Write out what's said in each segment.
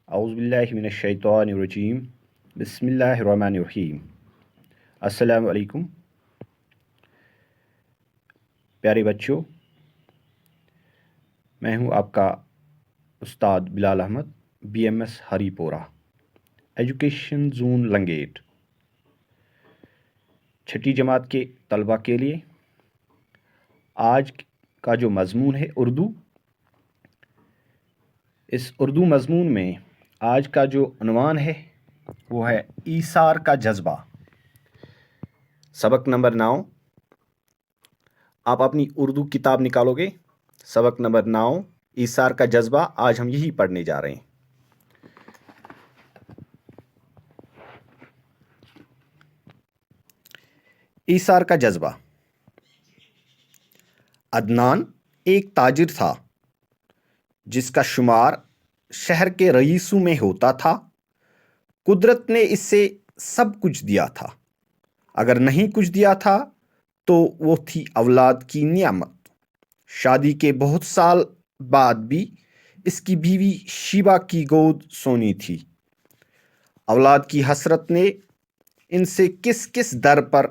اعوذ باللہ من الشیطان الرجیم بسم اللہ الرحمن الرحیم۔ السلام علیکم پیارے بچوں، میں ہوں آپ کا استاد بلال احمد، بی ایم ایس ہری پورہ، ایجوکیشن زون لنگیٹ۔ چھٹی جماعت کے طلبہ کے لیے آج کا جو مضمون ہے اردو، اس اردو مضمون میں آج کا جو عنوان ہے وہ ہے ایثار کا جذبہ۔ سبق نمبر 9، آپ اپنی اردو کتاب نکالو گے۔ سبق نمبر 9، ایثار کا جذبہ، آج ہم یہی پڑھنے جا رہے ہیں۔ ایثار کا جذبہ۔ عدنان ایک تاجر تھا جس کا شمار شہر کے رئیسوں میں ہوتا تھا۔ قدرت نے اس سے سب کچھ دیا تھا، اگر نہیں کچھ دیا تھا تو وہ تھی اولاد کی نعمت۔ شادی کے بہت سال بعد بھی اس کی بیوی شیبا کی گود سونی تھی۔ اولاد کی حسرت نے ان سے کس کس در پر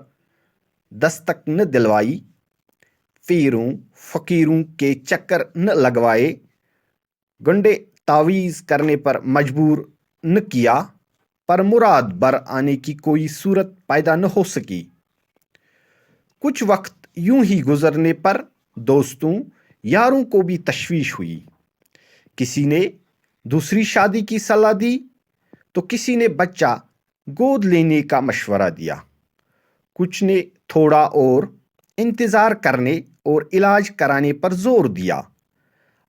دستک نہ دلوائی، پیروں فقیروں کے چکر نہ لگوائے، گنڈے تعویذ کرنے پر مجبور نہ کیا، پر مراد بر آنے کی کوئی صورت پیدا نہ ہو سکی۔ کچھ وقت یوں ہی گزرنے پر دوستوں یاروں کو بھی تشویش ہوئی۔ کسی نے دوسری شادی کی صلاح دی تو کسی نے بچہ گود لینے کا مشورہ دیا۔ کچھ نے تھوڑا اور انتظار کرنے اور علاج کرانے پر زور دیا۔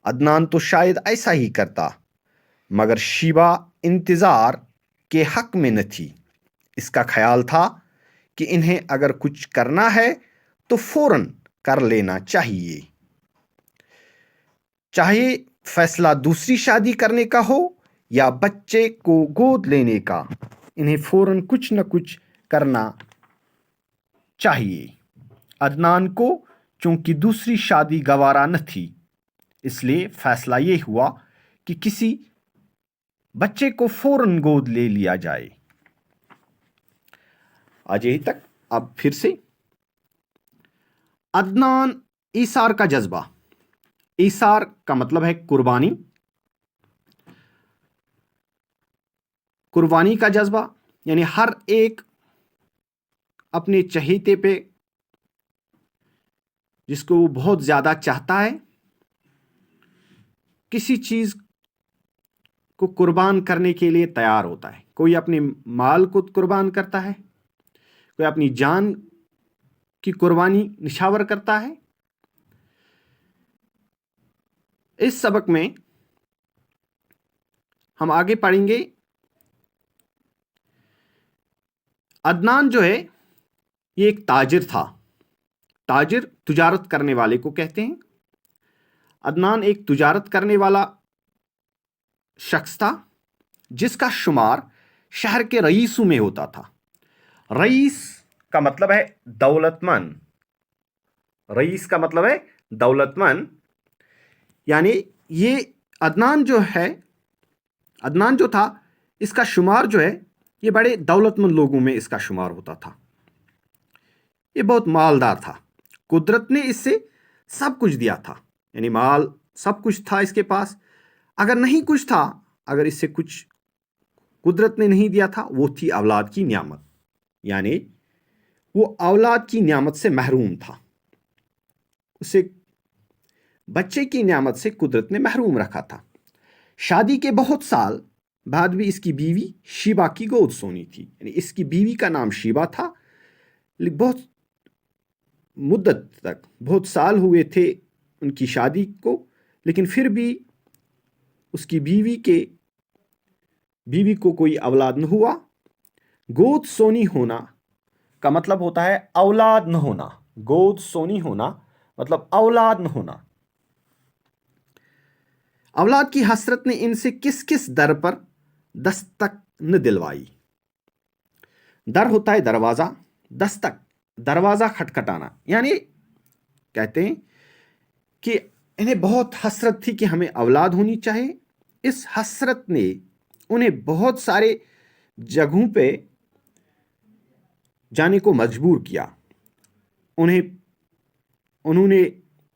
عدنان تو شاید ایسا ہی کرتا، مگر شیبا انتظار کے حق میں نہ تھی۔ اس کا خیال تھا کہ انہیں اگر کچھ کرنا ہے تو فوراً کر لینا چاہیے، چاہے فیصلہ دوسری شادی کرنے کا ہو یا بچے کو گود لینے کا، انہیں فوراً کچھ نہ کچھ کرنا چاہیے۔ عدنان کو چونکہ دوسری شادی گوارا نہ تھی، اس لیے فیصلہ یہ ہوا کہ کسی بچے کو فوراً گود لے لیا جائے۔ آج یہی تک۔ اب پھر سے عدنان ایثار کا جذبہ۔ ایثار کا مطلب ہے قربانی۔ قربانی کا جذبہ یعنی ہر ایک اپنے چہیتے پہ، جس کو وہ بہت زیادہ چاہتا ہے، کسی چیز کو قربان کرنے کے لیے تیار ہوتا ہے۔ کوئی اپنے مال کو قربان کرتا ہے، کوئی اپنی جان کی قربانی نشاور کرتا ہے۔ اس سبق میں ہم آگے پڑھیں گے عدنان جو ہے یہ ایک تاجر تھا۔ تاجر تجارت کرنے والے کو کہتے ہیں۔ عدنان ایک تجارت کرنے والا شخص تھا جس کا شمار شہر کے رئیسوں میں ہوتا تھا۔ رئیس کا مطلب ہے دولت مند۔ رئیس کا مطلب ہے دولت مند، یعنی یہ عدنان جو تھا، اس کا شمار جو ہے یہ بڑے دولت مند لوگوں میں اس کا شمار ہوتا تھا۔ یہ بہت مالدار تھا۔ قدرت نے اس سے سب کچھ دیا تھا، یعنی مال سب کچھ تھا اس کے پاس۔ اگر نہیں کچھ تھا، اگر اس سے کچھ قدرت نے نہیں دیا تھا، وہ تھی اولاد کی نعمت، یعنی وہ اولاد کی نعمت سے محروم تھا۔ اسے بچے کی نعمت سے قدرت نے محروم رکھا تھا۔ شادی کے بہت سال بعد بھی اس کی بیوی شیبا کی گود سونی تھی، یعنی اس کی بیوی کا نام شیبا تھا۔ بہت مدت تک، بہت سال ہوئے تھے ان کی شادی کو، لیکن پھر بھی اس کی بیوی کو کوئی اولاد نہ ہوا۔ گود سونی ہونا کا مطلب ہوتا ہے اولاد نہ ہونا۔ گود سونی ہونا مطلب اولاد نہ ہونا۔ اولاد کی حسرت نے ان سے کس کس در پر دستک نہ دلوائی۔ در ہوتا ہے دروازہ، دستک دروازہ کھٹکھٹانا، یعنی کہتے ہیں کہ انہیں بہت حسرت تھی کہ ہمیں اولاد ہونی چاہیے۔ اس حسرت نے انہیں بہت سارے جگہوں پہ جانے کو مجبور کیا. انہوں نے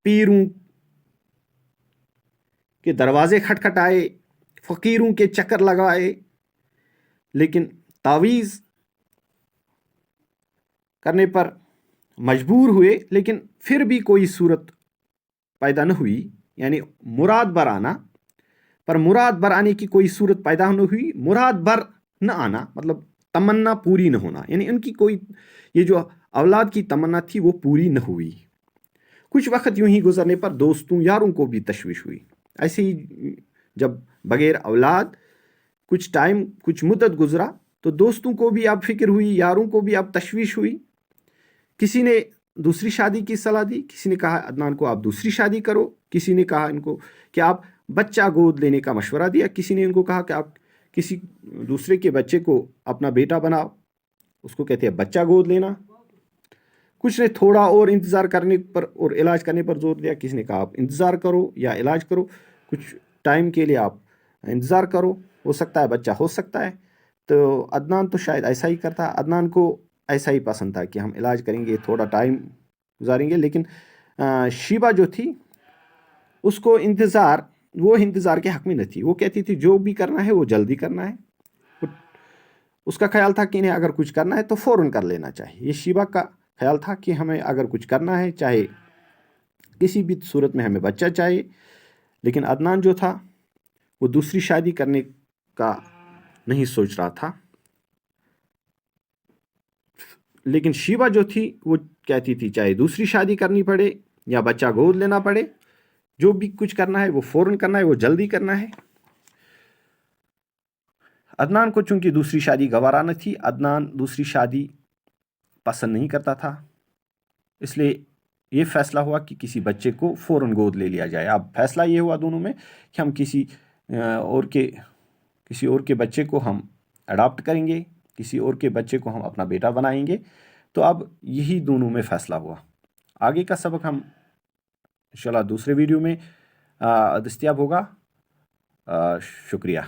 پیروں کے دروازے کھٹکھٹائے، فقیروں کے چکر لگائے، لیکن تعویذ کرنے پر مجبور ہوئے، لیکن پھر بھی کوئی صورت پیدا نہ ہوئی. یعنی مراد بر آنا، پر مراد بر آنے کی کوئی صورت پیدا نہ ہوئی. مراد بر نہ آنا مطلب تمنا پوری نہ ہونا، یعنی ان کی کوئی یہ جو اولاد کی تمنا تھی وہ پوری نہ ہوئی. کچھ وقت یوں ہی گزرنے پر دوستوں یاروں کو بھی تشویش ہوئی. ایسے ہی جب بغیر اولاد کچھ مدت گزرا تو دوستوں کو بھی اب فکر ہوئی، یاروں کو بھی اب تشویش ہوئی. کسی نے دوسری شادی کی صلاح دی، کسی نے کہا عدنان کو آپ دوسری شادی کرو، کسی نے کہا ان کو کہ آپ بچہ گود لینے کا مشورہ دیا، کسی نے ان کو کہا کہ آپ کسی دوسرے کے بچے کو اپنا بیٹا بناؤ، اس کو کہتے ہیں بچہ گود لینا. کچھ نے تھوڑا اور انتظار کرنے پر اور علاج کرنے پر زور دیا، کسی نے کہا آپ انتظار کرو یا علاج کرو، کچھ ٹائم کے لیے آپ انتظار کرو، ہو سکتا ہے بچہ ہو سکتا ہے. تو عدنان تو شاید ایسا ہی کرتا، عدنان کو ایسا ہی پسند تھا کہ ہم علاج کریں گے، تھوڑا ٹائم گزاریں گے. لیکن شیبہ جو تھی اس کو انتظار کے حق میں نہ تھی. وہ کہتی تھی جو بھی کرنا ہے وہ جلدی کرنا ہے. اس کا خیال تھا کہ انہیں اگر کچھ کرنا ہے تو فوراً کر لینا چاہیے. یہ شیبہ کا خیال تھا کہ ہمیں اگر کچھ کرنا ہے چاہے کسی بھی صورت میں ہمیں بچہ چاہیے. لیکن عدنان جو تھا وہ دوسری شادی کرنے کا نہیں سوچ رہا تھا. لیکن شیبہ جو تھی وہ کہتی تھی چاہے دوسری شادی کرنی پڑے یا بچہ گود لینا پڑے، جو بھی کچھ کرنا ہے وہ فوراً کرنا ہے، وہ جلدی کرنا ہے. عدنان کو چونکہ دوسری شادی گوارا نہ تھی، عدنان دوسری شادی پسند نہیں کرتا تھا، اس لیے یہ فیصلہ ہوا کہ کسی بچے کو فوراً گود لے لیا جائے. اب فیصلہ یہ ہوا دونوں میں کہ ہم کسی اور کے بچے کو ہم اڈاپٹ کریں گے، کسی اور کے بچے کو ہم اپنا بیٹا بنائیں گے. تو اب یہی دونوں میں فیصلہ ہوا. آگے کا سبق ہم انشاءاللہ دوسرے ویڈیو میں دستیاب ہوگا. شکریہ.